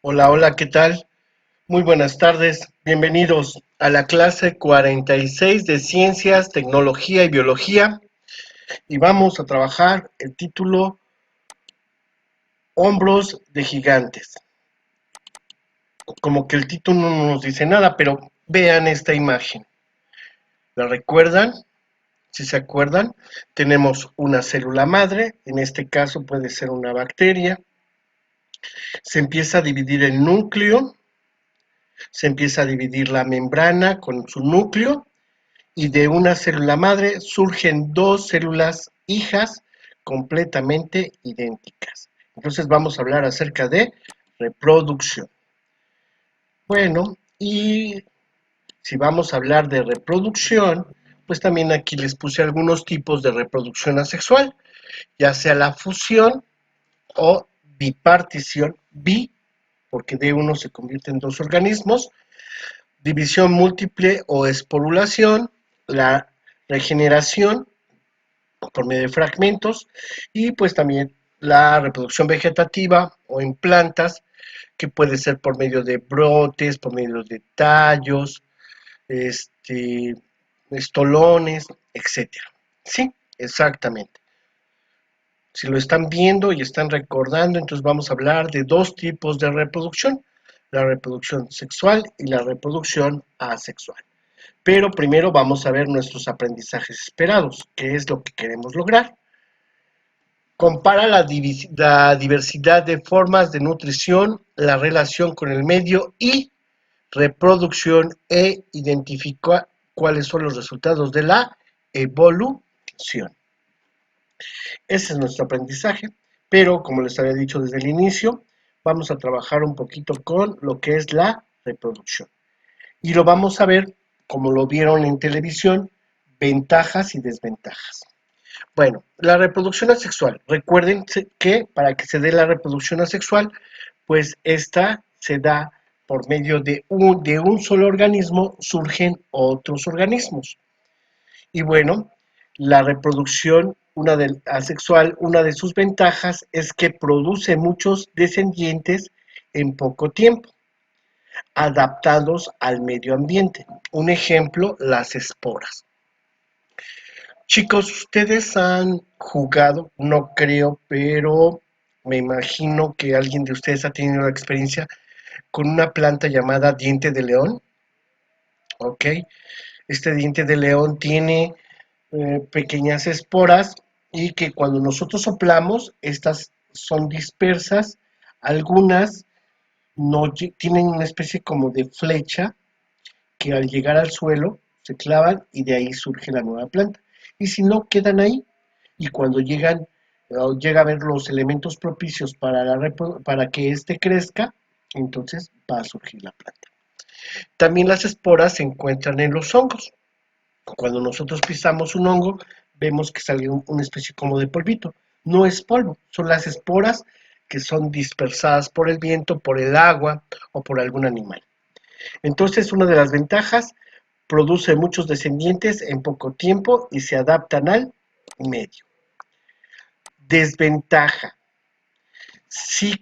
Hola, hola, ¿qué tal? Muy buenas tardes. Bienvenidos a la clase 46 de Ciencias, Tecnología y Biología. Y vamos a trabajar el título Hombros de Gigantes. Como que el título no nos dice nada, pero vean esta imagen. ¿La recuerdan? Si se acuerdan, tenemos una célula madre, en este caso puede ser una bacteria. Se empieza a dividir el núcleo, se empieza a dividir la membrana con su núcleo y de una célula madre surgen dos células hijas completamente idénticas. Entonces vamos a hablar acerca de reproducción. Bueno, y si vamos a hablar de reproducción, pues también aquí les puse algunos tipos de reproducción asexual, ya sea la fusión o bipartición, porque de uno se convierte en dos organismos, división múltiple o esporulación, la regeneración por medio de fragmentos y pues también la reproducción vegetativa o en plantas que puede ser por medio de brotes, por medio de tallos, este, estolones, etcétera. Sí, exactamente. Si lo están viendo y están recordando, entonces vamos a hablar de dos tipos de reproducción, la reproducción sexual y la reproducción asexual. Pero primero vamos a ver nuestros aprendizajes esperados, qué es lo que queremos lograr. Compara la diversidad de formas de nutrición, la relación con el medio y reproducción e identifica cuáles son los resultados de la evolución. Ese es nuestro aprendizaje, pero como les había dicho desde el inicio, vamos a trabajar un poquito con lo que es la reproducción. Y lo vamos a ver, como lo vieron en televisión, ventajas y desventajas. Bueno, la reproducción asexual. Recuerden que para que se dé la reproducción asexual, pues esta se da por medio de un solo organismo, surgen otros organismos. Y bueno, la reproducción asexual, una de sus ventajas es que produce muchos descendientes en poco tiempo, adaptados al medio ambiente. Un ejemplo, las esporas. Chicos, ¿ustedes han jugado? No creo, pero me imagino que alguien de ustedes ha tenido la experiencia con una planta llamada diente de león, ¿ok? Este diente de león tiene pequeñas esporas y que cuando nosotros soplamos, estas son dispersas, algunas no tienen una especie como de flecha que al llegar al suelo se clavan y de ahí surge la nueva planta. Y si no, quedan ahí y cuando llega a ver los elementos propicios para que éste crezca, entonces va a surgir la planta. También las esporas se encuentran en los hongos. Cuando nosotros pisamos un hongo, vemos que sale una especie como de polvito. No es polvo, son las esporas que son dispersadas por el viento, por el agua o por algún animal. Entonces, una de las ventajas, produce muchos descendientes en poco tiempo y se adaptan al medio. Desventaja. Si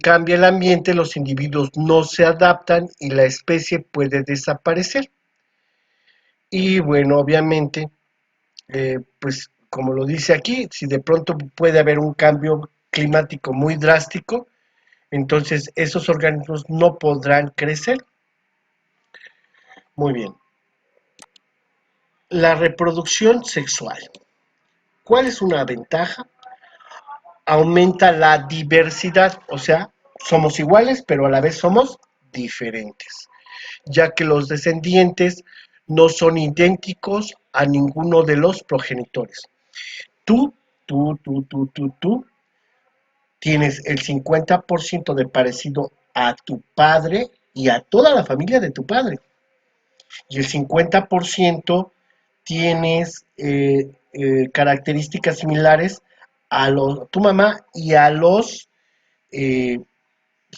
cambia el ambiente, los individuos no se adaptan y la especie puede desaparecer. Y bueno, obviamente, pues como lo dice aquí, si de pronto puede haber un cambio climático muy drástico, entonces esos organismos no podrán crecer. Muy bien. La reproducción sexual. ¿Cuál es una ventaja? Aumenta la diversidad, o sea, somos iguales, pero a la vez somos diferentes, ya que los descendientes no son idénticos a ninguno de los progenitores. Tú, tú, tienes el 50% de parecido a tu padre y a toda la familia de tu padre. Y el 50% tienes características similares tu mamá y a los eh,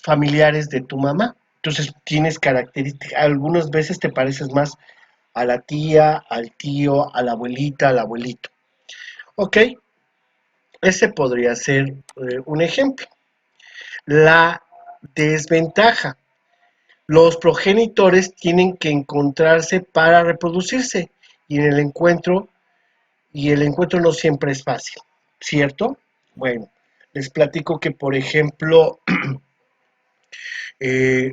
familiares de tu mamá. Entonces tienes características, algunas veces te pareces más a la tía, al tío, a la abuelita, al abuelito. Ok, ese podría ser un ejemplo. La desventaja. Los progenitores tienen que encontrarse para reproducirse y el encuentro no siempre es fácil, ¿cierto? Bueno, les platico que, por ejemplo, eh,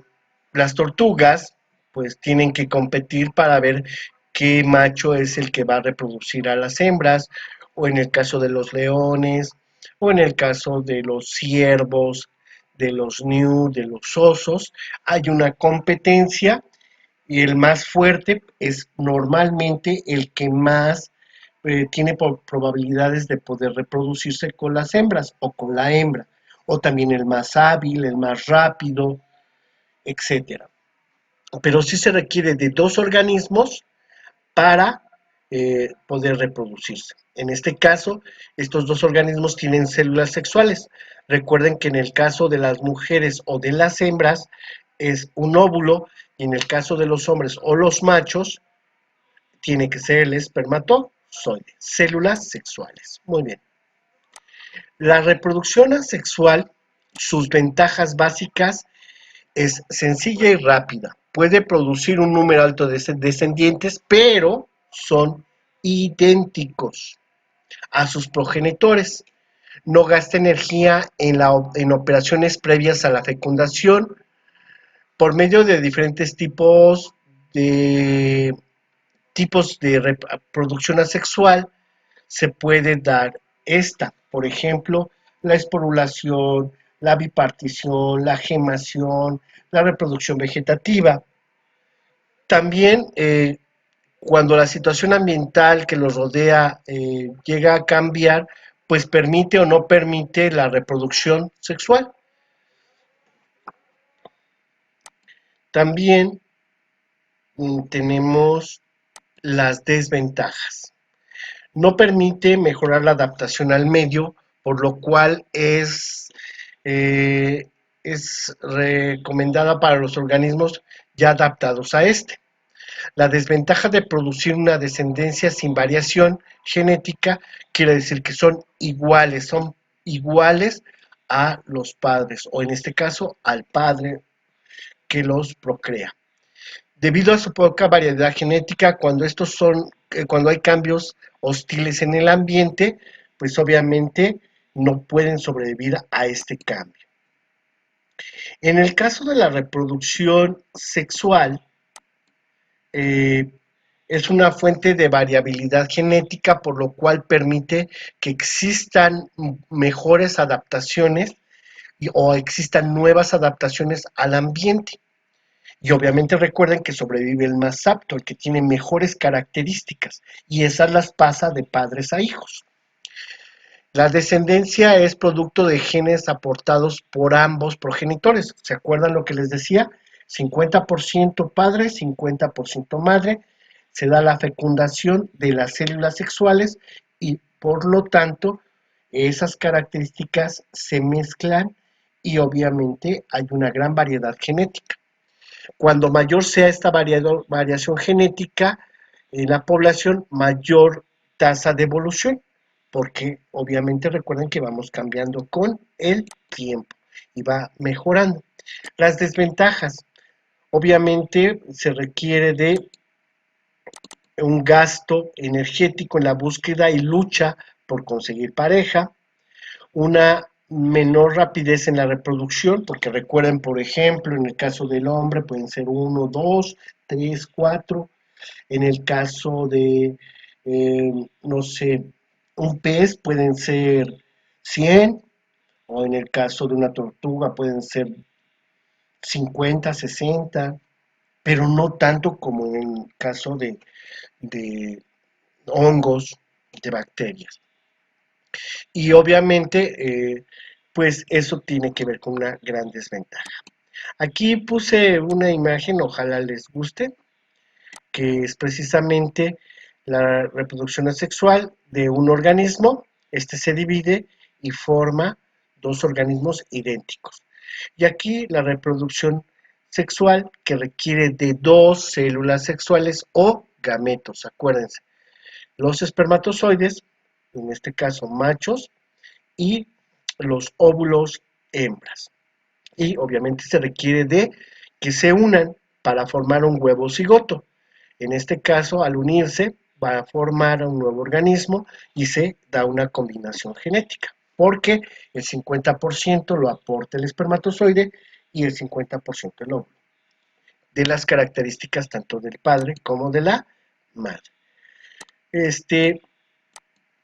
las tortugas pues tienen que competir para ver qué macho es el que va a reproducir a las hembras, o en el caso de los leones, o en el caso de los ciervos, de los ñu, de los osos, hay una competencia y el más fuerte es normalmente el que más tiene probabilidades de poder reproducirse con las hembras o con la hembra, o también el más hábil, el más rápido, etcétera. Pero sí se requiere de dos organismos para poder reproducirse. En este caso, estos dos organismos tienen células sexuales. Recuerden que en el caso de las mujeres o de las hembras es un óvulo, y en el caso de los hombres o los machos tiene que ser el espermatozoide, células sexuales. Muy bien. La reproducción asexual, sus ventajas básicas es sencilla y rápida. Puede producir un número alto de descendientes, pero son idénticos a sus progenitores. No gasta energía en operaciones previas a la fecundación por medio de diferentes de, tipos de reproducción asexual. Se puede dar esta, por ejemplo, la esporulación, la bipartición, la gemación, la reproducción vegetativa. También cuando la situación ambiental que los rodea llega a cambiar, pues permite o no permite la reproducción sexual. También tenemos las desventajas. No permite mejorar la adaptación al medio, por lo cual es recomendada para los organismos ya adaptados a este. La desventaja de producir una descendencia sin variación genética quiere decir que son iguales a los padres, o en este caso al padre que los procrea. Debido a su poca variedad genética, cuando hay cambios hostiles en el ambiente, pues obviamente no pueden sobrevivir a este cambio. En el caso de la reproducción sexual, eh, es una fuente de variabilidad genética, por lo cual permite que existan mejores adaptaciones o existan nuevas adaptaciones al ambiente. Y obviamente recuerden que sobrevive el más apto, el que tiene mejores características, y esas las pasa de padres a hijos. La descendencia es producto de genes aportados por ambos progenitores. ¿Se acuerdan lo que les decía? 50% padre, 50% madre. Se da la fecundación de las células sexuales y por lo tanto esas características se mezclan y obviamente hay una gran variedad genética. Cuando mayor sea esta variación genética en la población, mayor tasa de evolución, porque obviamente recuerden que vamos cambiando con el tiempo y va mejorando. Las desventajas, obviamente se requiere de un gasto energético en la búsqueda y lucha por conseguir pareja, una menor rapidez en la reproducción, porque recuerden, por ejemplo, en el caso del hombre pueden ser uno, dos, tres, cuatro. En el caso de, no sé, un pez pueden ser 100, o en el caso de una tortuga pueden ser 50, 60, pero no tanto como en el caso de hongos, de bacterias. Y obviamente, pues eso tiene que ver con una gran desventaja. Aquí puse una imagen, ojalá les guste, que es precisamente la reproducción asexual de un organismo. Este se divide y forma dos organismos idénticos. Y aquí la reproducción sexual que requiere de dos células sexuales o gametos, acuérdense. Los espermatozoides, en este caso machos, y los óvulos hembras. y obviamente se requiere de que se unan para formar un huevo cigoto. En este caso, al unirse, va a formar un nuevo organismo y se da una combinación genética, porque el 50% lo aporta el espermatozoide y el 50% el óvulo, de las características tanto del padre como de la madre. Este,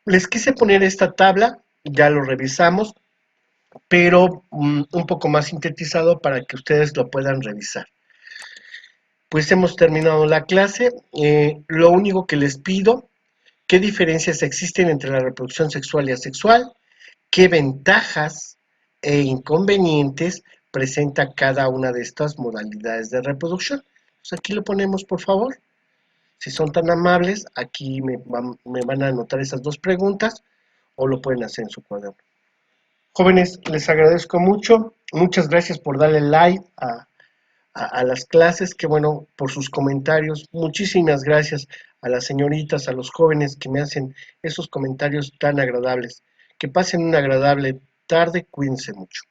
Les quise poner esta tabla, ya lo revisamos, pero un poco más sintetizado para que ustedes lo puedan revisar. Pues hemos terminado la clase. Lo único que les pido, ¿qué diferencias existen entre la reproducción sexual y asexual? ¿Qué ventajas e inconvenientes presenta cada una de estas modalidades de reproducción? Pues aquí lo ponemos, por favor. Si son tan amables, aquí me van a anotar esas dos preguntas o lo pueden hacer en su cuaderno. Jóvenes, les agradezco mucho. Muchas gracias por darle like a las clases, que bueno, por sus comentarios. Muchísimas gracias a las señoritas, a los jóvenes que me hacen esos comentarios tan agradables. Que pasen una agradable tarde, cuídense mucho.